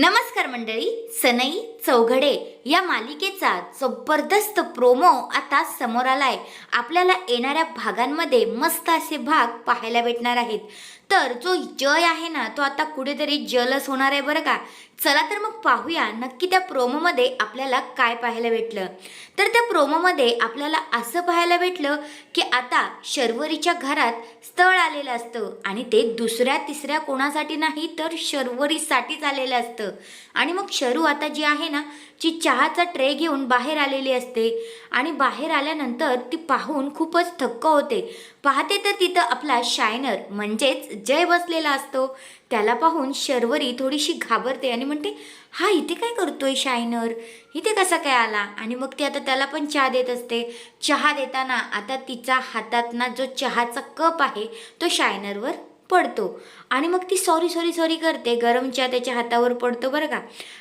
नमस्कार मंडळी, सनई चौघडे या मालिकेचा जबरदस्त प्रोमो आता समोर आलाय। आपल्याला येणाऱ्या भागांमध्ये मस्त असे भाग पाहायला भेटणार आहेत। तर जो जय आहे ना, तो आता कुठेतरी जलस होणार आहे बरं का। चला तर मग पाहूया नक्की त्या प्रोमोमध्ये आपल्याला काय पाहायला भेटलं। तर त्या प्रोमोमध्ये आपल्याला असं पाहायला भेटलं की आता शर्वरीच्या घरात स्थळ आलेलं असतं आणि ते दुसऱ्या तिसऱ्या कोणासाठी नाही तर शर्वरीसाठीच आलेलं असतं। आणि मग शरू आता जी आहे ना, जी चहाचा ट्रे घेऊन बाहेर आलेली असते आणि बाहेर आल्यानंतर ती पाहून खूपच थक्क होते। पाहते तर तिथं आपला शायनर म्हणजेच जय बसलेला असतो। त्याला पाहून शर्वरी थोडीशी घाबरते आणि म्हणते, हा इथे काय करतोय शायनर, इथे कसा काय आला। आणि मग ती आता त्याला पण चहा देत असते। चहा देताना आता तिचा हातातना जो चहाचा कप आहे तो शायनरवर पडतो आणि मग ती सॉरी सॉरी सॉरी करते। गरम चहा त्याच्या हातावर पडतो बरं का।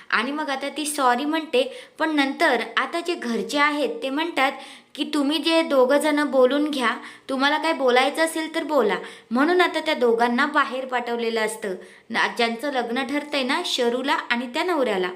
आणि मग आता ती सॉरी म्हणते, पण नंतर आता जे घरचे आहेत ते म्हणतात की तुम्ही जे दोघं जण बोलून घ्या, तुम्हाला काय बोलायचं असेल तर बोला। म्हणून आता त्या दोघांना बाहेर पाठवलेलं असतं, ज्यांचं लग्न ठरतंय ना, शरूला आणि त्या नवऱ्याला।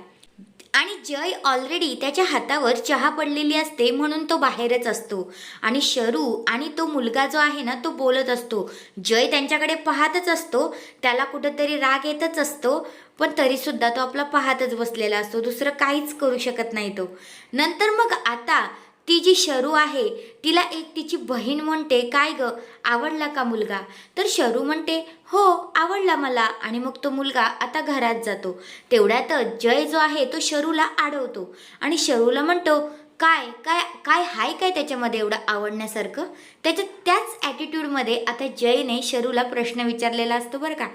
आणि जय ऑलरेडी त्याच्या हातावर चहा पडलेली असते म्हणून तो बाहेरच असतो आणि शरू आणि तो मुलगा जो आहे ना, तो बोलत असतो। जय त्यांच्याकडे पाहतच असतो, त्याला कुठंतरी राग येतच असतो, पण तरीसुद्धा तो आपला पाहतच बसलेला असतो, दुसरं काहीच करू शकत नाही तो। नंतर मग आता ती जी शरू आहे तिला एक तिची बहीण म्हणते, काय ग आवडला का मुलगा। तर शरू म्हणते, हो आवडला मला। आणि मग तो मुलगा आता घरात जातो। तेवढ्यातच जय जो आहे तो शरूला अडवतो आणि शरूला म्हणतो, काय काय काय हाय काय त्याच्यामध्ये एवढं आवडण्यासारखं। त्याच ॲटिट्यूडमध्ये आता जयने शरूला प्रश्न विचारलेला असतो बरं का।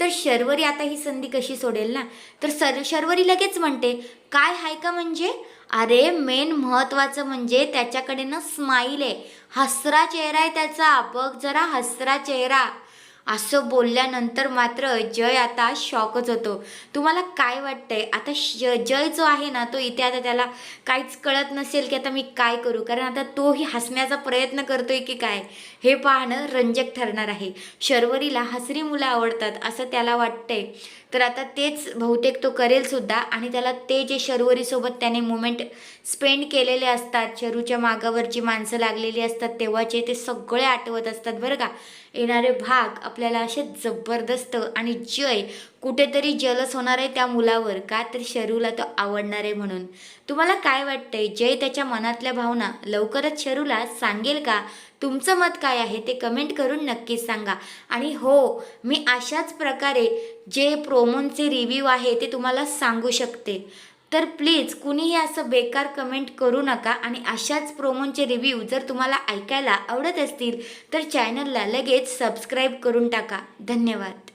तर शर्वरी आता ही संधी कशी सोडेल ना, तर शर्वरी लगेच म्हणते, काय हाय का म्हणजे, अरे मेन महत्त्वाचं म्हणजे त्याच्याकडे ना स्माईल आहे, हसरा चेहरा आहे त्याचा, बघ जरा हसरा चेहरा। असं बोलल्यानंतर मात्र जय आता शॉकच होतो। तुम्हाला काय वाटतंय आता जय जो आहे ना, तो इथे आता त्याला काहीच कळत नसेल की आता मी काय करू, कारण आता तोही हसण्याचा प्रयत्न करतोय की काय हे पाहणं रंजक ठरणार आहे। शर्वरीला हसरी मुलं आवडतात असं त्याला वाटतंय, तर आता तेच बहुतेक तो करेल सुद्धा। आणि त्याला ते जे शर्वरीसोबत त्याने मोमेंट स्पेंड केलेले असतात, शरूच्या मागावरची माणसं लागलेली असतात तेव्हाचे, ते सगळे आठवत असतात बरं का। येणारे भाग आपल्याला असे जबरदस्त आणि जय कुठेतरी जलस होणार आहे त्या मुलावर, का तर शरूला तो आवडणार आहे म्हणून। तुम्हाला काय वाटतंय, जय त्याच्या मनातल्या भावना लवकरच शरूला सांगेल का? तुमचं मत काय आहे ते कमेंट करून नक्कीच सांगा। आणि हो, मी अशाच प्रकारे जे प्रोमोंचे रिव्ह्यू आहे ते तुम्हाला सांगू शकते, तर प्लीज कुणीही असं बेकार कमेंट करू नका। आणि अशाच प्रोमोंचे रिव्ह्यू जर तुम्हाला ऐकायला आवडत असतील तर चॅनलला लगेच सबस्क्राईब करून टाका। धन्यवाद।